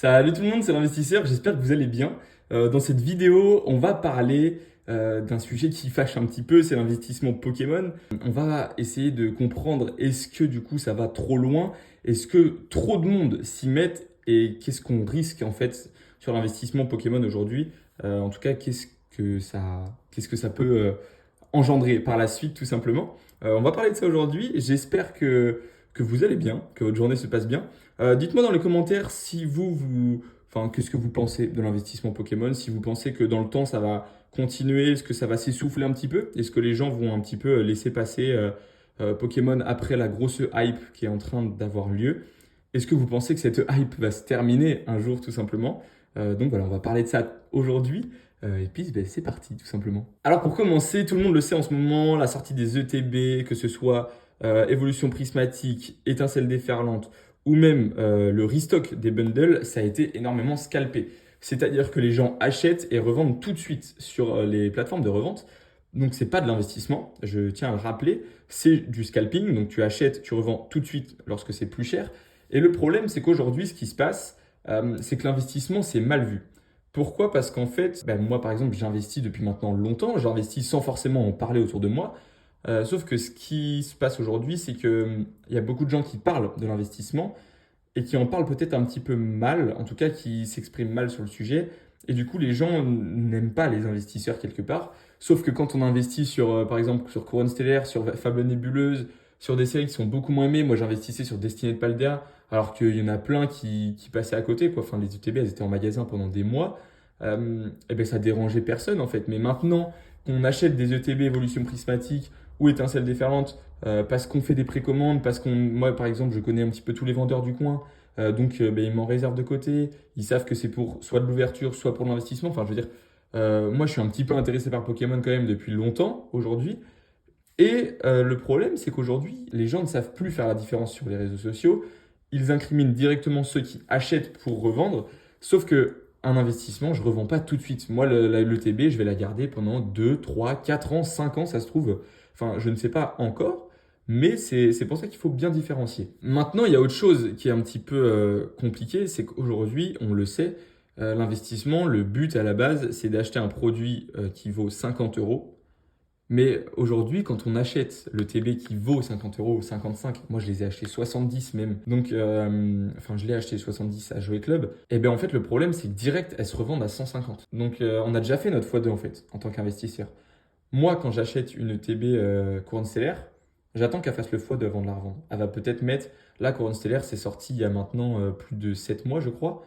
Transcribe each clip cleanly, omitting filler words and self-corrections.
Salut tout le monde, c'est l'investisseur, j'espère que vous allez bien. Dans cette vidéo, on va parler d'un sujet qui fâche un petit peu, c'est l'investissement Pokémon. On va essayer de comprendre est-ce que du coup ça va trop loin, est-ce que trop de monde s'y met et qu'est-ce qu'on risque en fait sur l'investissement Pokémon aujourd'hui. En tout cas, qu'est-ce que ça peut engendrer par la suite tout simplement. On va parler de ça aujourd'hui, j'espère que vous allez bien, que votre journée se passe bien. Dites-moi dans les commentaires si enfin, qu'est-ce que vous pensez de l'investissement Pokémon, si vous pensez que dans le temps ça va continuer, est-ce que ça va s'essouffler un petit peu, est-ce que les gens vont un petit peu laisser passer Pokémon après la grosse hype qui est en train d'avoir lieu. Est-ce que vous pensez que cette hype va se terminer un jour tout simplement? Donc voilà, on va parler de ça aujourd'hui. Et puis ben, c'est parti tout simplement. Alors pour commencer, tout le monde le sait en ce moment, la sortie des ETB, que ce soit évolution prismatique, étincelle déferlante ou même le restock des bundles, ça a été énormément scalpé. C'est-à-dire que les gens achètent et revendent tout de suite sur les plateformes de revente. Donc c'est pas de l'investissement, je tiens à le rappeler, c'est du scalping. Donc tu achètes, tu revends tout de suite lorsque c'est plus cher. Et le problème, c'est qu'aujourd'hui, ce qui se passe, c'est que l'investissement, c'est mal vu. Pourquoi? Parce qu'en fait, ben, moi par exemple, j'investis depuis maintenant longtemps, j'investis sans forcément en parler autour de moi. Sauf que ce qui se passe aujourd'hui, c'est qu'il y a beaucoup de gens qui parlent de l'investissement et qui en parlent peut-être un petit peu mal, en tout cas qui s'expriment mal sur le sujet. Et du coup, les gens n'aiment pas les investisseurs quelque part. Sauf que quand on investit sur, par exemple, sur Couronne Stellaire, sur Fable Nébuleuse, sur des séries qui sont beaucoup moins aimées, moi j'investissais sur Destiny de Paldea, alors qu'il y en a plein qui passaient à côté, quoi. Enfin, les UTB, elles étaient en magasin pendant des mois. Et ben ça dérangeait personne en fait. Mais maintenant qu'on achète des ETB évolution prismatique ou étincelle déferlante, parce qu'on fait des précommandes, parce qu'on, moi par exemple, je connais un petit peu tous les vendeurs du coin, donc ben, ils m'en réservent de côté. Ils savent que c'est pour soit de l'ouverture, soit pour l'investissement. Enfin, je veux dire, moi je suis un petit peu intéressé par Pokémon quand même depuis longtemps aujourd'hui. Et le problème, c'est qu'aujourd'hui, les gens ne savent plus faire la différence sur les réseaux sociaux. Ils incriminent directement ceux qui achètent pour revendre. Sauf que un investissement, je ne revends pas tout de suite. Moi, l'ETB, je vais la garder pendant 2, 3, 4 ans, 5 ans, ça se trouve. Enfin, je ne sais pas encore, mais c'est pour ça qu'il faut bien différencier. Maintenant, il y a autre chose qui est un petit peu compliqué, c'est qu'aujourd'hui, on le sait, l'investissement, le but à la base, c'est d'acheter un produit qui vaut 50 euros. Mais aujourd'hui, quand on achète le TB qui vaut 50 euros ou 55, moi je les ai achetés 70 même, donc enfin je l'ai acheté 70 à Jouet Club, et bien en fait le problème c'est que direct elles se revendent à 150. Donc on a déjà fait notre x2 en fait, en tant qu'investisseur. Moi quand j'achète une TB couronne stellaire, j'attends qu'elle fasse le x2 avant de la revendre. Elle va peut-être mettre, la couronne stellaire c'est sorti il y a maintenant plus de 7 mois je crois,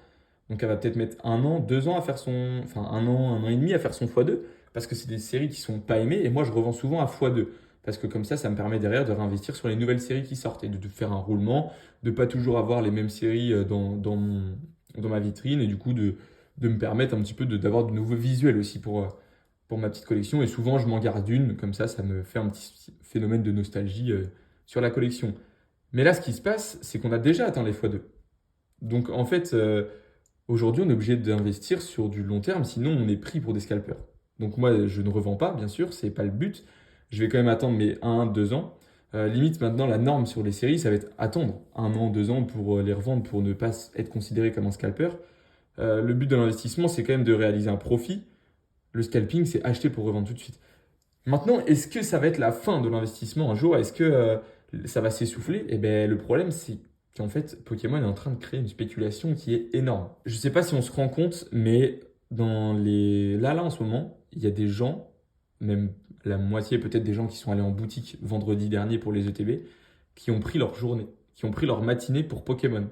donc elle va peut-être mettre un an, 2 ans à faire son, enfin un an et demi à faire son x2 parce que c'est des séries qui sont pas aimées et moi je revends souvent à x2 parce que comme ça me permet derrière de réinvestir sur les nouvelles séries qui sortent et de faire un roulement, de pas toujours avoir les mêmes séries dans ma vitrine et du coup de me permettre un petit peu d'avoir de nouveaux visuels aussi pour ma petite collection et souvent je m'en garde une, comme ça me fait un petit phénomène de nostalgie sur la collection. Mais là ce qui se passe c'est qu'on a déjà atteint les x2. Donc en fait, aujourd'hui, on est obligé d'investir sur du long terme, sinon on est pris pour des scalpers. Donc moi, je ne revends pas, bien sûr, c'est pas le but. Je vais quand même attendre mes 1, 2 ans. Limite, maintenant, la norme sur les séries, ça va être attendre 1 an, 2 ans pour les revendre, pour ne pas être considéré comme un scalper. Le but de l'investissement, c'est quand même de réaliser un profit. Le scalping, c'est acheter pour revendre tout de suite. Maintenant, est-ce que ça va être la fin de l'investissement un jour? Est-ce que ça va s'essouffler? Eh bien, le problème, c'est qu'en fait, Pokémon est en train de créer une spéculation qui est énorme. Je ne sais pas si on se rend compte, mais là, en ce moment, il y a des gens, même la moitié peut-être des gens qui sont allés en boutique vendredi dernier pour les ETB, qui ont pris leur journée, qui ont pris leur matinée pour Pokémon.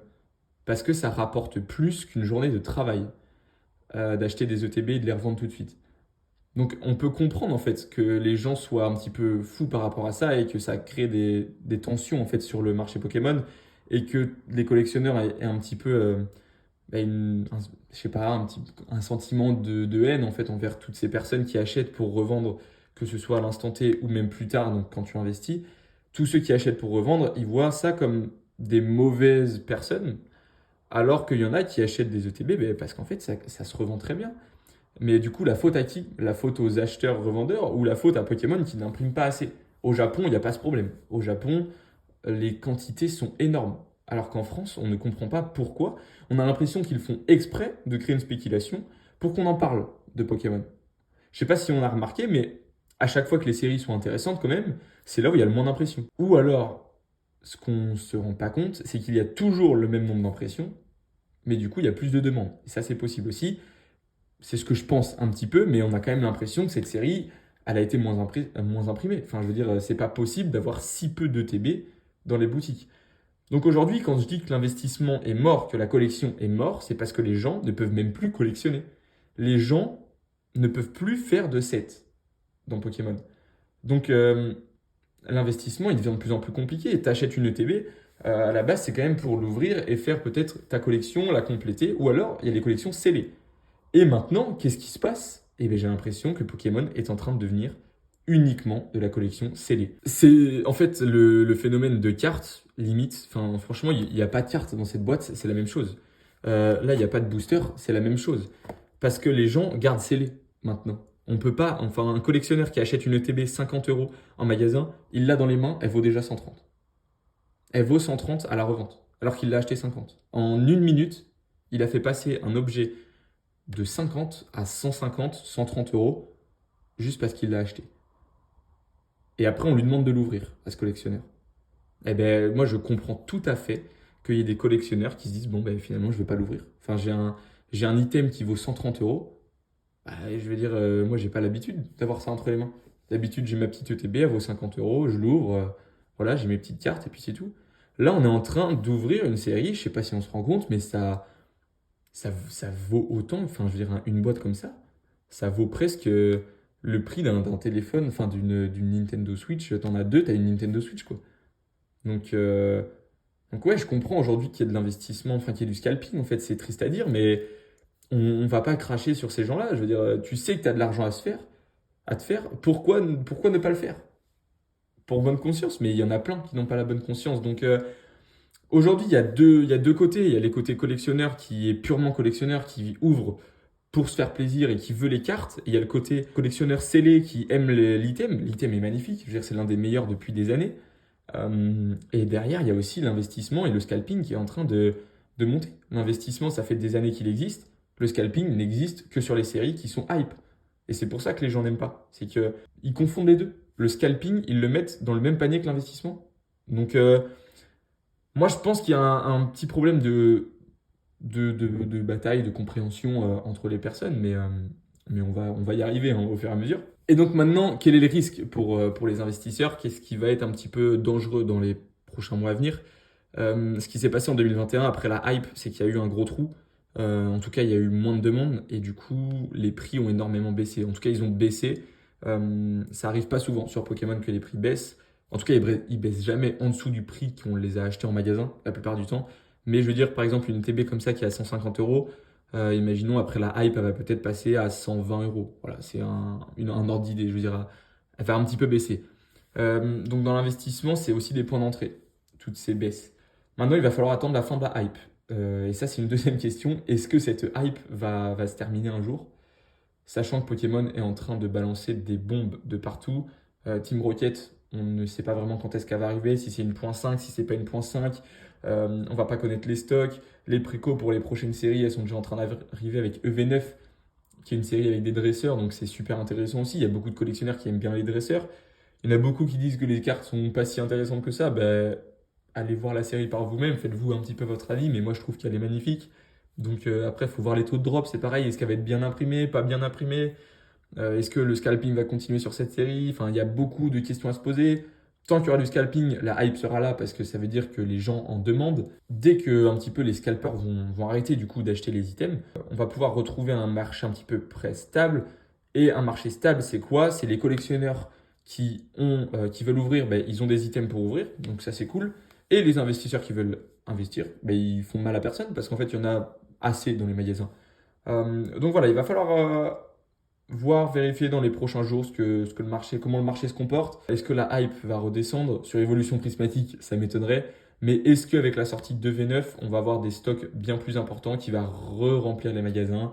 Parce que ça rapporte plus qu'une journée de travail d'acheter des ETB et de les revendre tout de suite. Donc on peut comprendre en fait que les gens soient un petit peu fous par rapport à ça et que ça crée des tensions en fait sur le marché Pokémon et que les collectionneurs aient un petit peu bah, je sais pas, un sentiment de haine en fait envers toutes ces personnes qui achètent pour revendre, que ce soit à l'instant T ou même plus tard, donc quand tu investis. Tous ceux qui achètent pour revendre, ils voient ça comme des mauvaises personnes, alors qu'il y en a qui achètent des ETB parce qu'en fait ça se revend très bien. Mais du coup, la faute à qui? La faute aux acheteurs-revendeurs ou la faute à Pokémon qui n'imprime pas assez? Au Japon, il n'y a pas ce problème. Au Japon, les quantités sont énormes. Alors qu'en France, on ne comprend pas pourquoi. On a l'impression qu'ils font exprès de créer une spéculation pour qu'on en parle de Pokémon. Je sais pas si on a remarqué, mais à chaque fois que les séries sont intéressantes quand même, c'est là où il y a le moins d'impressions. Ou alors, ce qu'on ne se rend pas compte, c'est qu'il y a toujours le même nombre d'impressions, mais du coup, il y a plus de demandes. Et ça, c'est possible aussi. C'est ce que je pense un petit peu, mais on a quand même l'impression que cette série, elle a été moins imprimée. Enfin, je veux dire, c'est pas possible d'avoir si peu de TB dans les boutiques. Donc aujourd'hui, quand je dis que l'investissement est mort, que la collection est morte, c'est parce que les gens ne peuvent même plus collectionner. Les gens ne peuvent plus faire de sets dans Pokémon. Donc l'investissement, il devient de plus en plus compliqué. Tu achètes une ETB, à la base, c'est quand même pour l'ouvrir et faire peut-être ta collection, la compléter, ou alors il y a des collections scellées. Et maintenant, qu'est-ce qui se passe? Eh bien, j'ai l'impression que Pokémon est en train de devenir uniquement de la collection scellée. C'est en fait le phénomène de cartes, limite. Enfin, franchement, il n'y a pas de carte dans cette boîte, c'est la même chose. Là, il n'y a pas de booster, c'est la même chose. Parce que les gens gardent scellé maintenant. On peut pas, enfin, un collectionneur qui achète une ETB 50 euros en magasin, il l'a dans les mains, elle vaut déjà 130. Elle vaut 130 à la revente, alors qu'il l'a acheté 50. En une minute, il a fait passer un objet de 50 à 150, 130 euros, juste parce qu'il l'a acheté. Et après, on lui demande de l'ouvrir à ce collectionneur. Eh ben, moi, je comprends tout à fait qu'il y ait des collectionneurs qui se disent, bon, ben, finalement, je ne vais pas l'ouvrir. Enfin, j'ai un item qui vaut 130 euros. Bah, je veux dire, moi, j'ai pas l'habitude d'avoir ça entre les mains. D'habitude, j'ai ma petite ETB, elle vaut 50 euros, je l'ouvre, voilà, j'ai mes petites cartes et puis c'est tout. Là, on est en train d'ouvrir une série, je sais pas si on se rend compte, mais ça vaut autant, enfin, je veux dire, une boîte comme ça vaut presque le prix d'un téléphone, enfin, d'une Nintendo Switch. T'en as deux, t'as une Nintendo Switch, quoi. Donc, euh, donc ouais, je comprends aujourd'hui qu'il y a de l'investissement, enfin, qu'il y a du scalping, en fait, c'est triste à dire, mais on va pas cracher sur ces gens-là. Je veux dire, tu sais que tu as de l'argent à te faire, pourquoi ne pas le faire? Pour bonne conscience, mais il y en a plein qui n'ont pas la bonne conscience. Donc aujourd'hui, il y a deux côtés. Il y a les côtés collectionneurs qui est purement collectionneur, qui ouvre pour se faire plaisir et qui veut les cartes. Et il y a le côté collectionneur scellé qui aime l'item. L'item est magnifique, je veux dire, c'est l'un des meilleurs depuis des années. Et derrière, il y a aussi l'investissement et le scalping qui est en train de monter. L'investissement, ça fait des années qu'il existe. Le scalping n'existe que sur les séries qui sont hype. Et c'est pour ça que les gens n'aiment pas. C'est qu'ils confondent les deux. Le scalping, ils le mettent dans le même panier que l'investissement. Donc, moi, je pense qu'il y a un petit problème de bataille, de compréhension entre les personnes, mais on va y arriver hein, au fur et à mesure. Et donc maintenant, quel est le risque pour les investisseurs? Qu'est-ce qui va être un petit peu dangereux dans les prochains mois à venir? Ce qui s'est passé en 2021 après la hype, c'est qu'il y a eu un gros trou. En tout cas, il y a eu moins de demandes et du coup, les prix ont énormément baissé. En tout cas, ils ont baissé. Ça arrive pas souvent sur Pokémon que les prix baissent. En tout cas, ils baissent jamais en dessous du prix qu'on les a achetés en magasin, la plupart du temps. Mais je veux dire, par exemple, une TB comme ça qui est à 150 euros, imaginons après la hype, elle va peut-être passer à 120 euros. Voilà, c'est un ordre d'idée. Je veux dire, elle va un petit peu baisser. Donc dans l'investissement, c'est aussi des points d'entrée, toutes ces baisses. Maintenant, il va falloir attendre la fin de la hype. Et ça, c'est une deuxième question. Est-ce que cette hype va se terminer un jour? Sachant que Pokémon est en train de balancer des bombes de partout. Team Rocket, on ne sait pas vraiment quand est-ce qu'elle va arriver, si c'est une point 5, si c'est pas une point 5. On va pas connaître les stocks. Les précos pour les prochaines séries, elles sont déjà en train d'arriver avec EV9, qui est une série avec des dresseurs, donc c'est super intéressant aussi. Il y a beaucoup de collectionneurs qui aiment bien les dresseurs. Il y en a beaucoup qui disent que les cartes sont pas si intéressantes que ça. Ben, allez voir la série par vous-même, faites-vous un petit peu votre avis, mais moi je trouve qu'elle est magnifique. Donc après, il faut voir les taux de drop, c'est pareil, est-ce qu'elle va être bien imprimée, pas bien imprimée? Est-ce que le scalping va continuer sur cette série? Enfin, il y a beaucoup de questions à se poser. Tant qu'il y aura du scalping, la hype sera là parce que ça veut dire que les gens en demandent. Dès que un petit peu les scalpers vont arrêter du coup d'acheter les items, on va pouvoir retrouver un marché un petit peu près stable. Et un marché stable, c'est quoi? C'est les collectionneurs qui veulent ouvrir, ben, ils ont des items pour ouvrir, donc ça c'est cool. Et les investisseurs qui veulent investir, ben, ils font mal à personne parce qu'en fait il y en a assez dans les magasins. Donc voilà, il va falloir voir, vérifier dans les prochains jours ce que le marché, comment le marché se comporte. Est-ce que la hype va redescendre? Sur évolution prismatique, ça m'étonnerait. Mais est-ce qu'avec la sortie de V9, on va avoir des stocks bien plus importants qui va re-remplir les magasins?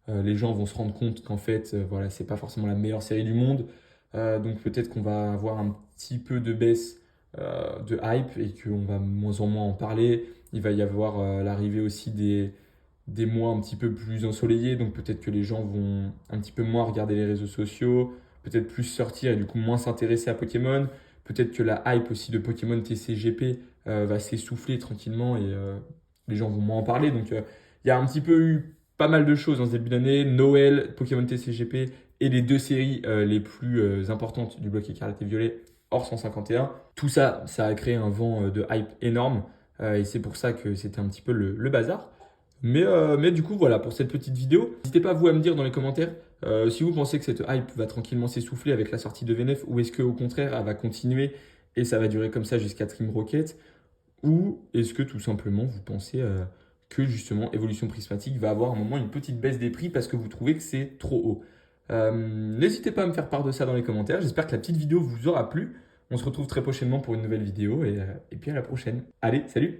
Les gens vont se rendre compte qu'en fait, voilà, c'est pas forcément la meilleure série du monde. Donc peut-être qu'on va avoir un petit peu de baisse de hype et qu'on va moins en moins en parler. Il va y avoir l'arrivée aussi des mois un petit peu plus ensoleillés, donc peut-être que les gens vont un petit peu moins regarder les réseaux sociaux, peut-être plus sortir et du coup moins s'intéresser à Pokémon. Peut-être que la hype aussi de Pokémon TCGP va s'essouffler tranquillement et les gens vont moins en parler. Donc il y a un petit peu eu pas mal de choses dans ce début d'année. Noël, Pokémon TCGP et les deux séries les plus importantes du bloc Écarlate et Violet hors 151. Tout ça, ça a créé un vent de hype énorme et c'est pour ça que c'était un petit peu le bazar. Mais du coup, voilà, pour cette petite vidéo, n'hésitez pas vous à me dire dans les commentaires si vous pensez que cette hype va tranquillement s'essouffler avec la sortie de V9 ou est-ce qu'au contraire, elle va continuer et ça va durer comme ça jusqu'à Team Rocket ou est-ce que tout simplement vous pensez que justement Évolution Prismatique va avoir un moment une petite baisse des prix parce que vous trouvez que c'est trop haut. N'hésitez pas à me faire part de ça dans les commentaires. J'espère que la petite vidéo vous aura plu. On se retrouve très prochainement pour une nouvelle vidéo et puis à la prochaine. Allez, salut!